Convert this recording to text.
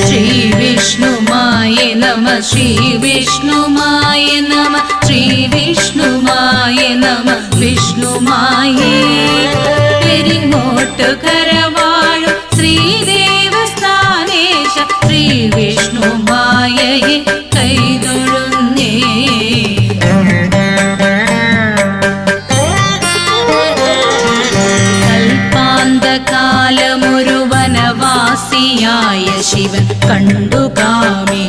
ശ്രീ വിഷ്ണുമായ നമ ശ്രീ വിഷ്ണുമായ നമ ശ്രീ വിഷ്ണുമായ നമ വിഷ്ണുമായേ പെരിങ്ങോട്ട് കരവാഴും ശ്രീദേവസ്ഥാനേശ ശ്രീ വിഷ്ണുമായയെ കൈതൊഴുന്നേ. കൽപ്പാന്തകാലമൊരു വനവാസിയായ ശിവൻ കണ്ടു കാമി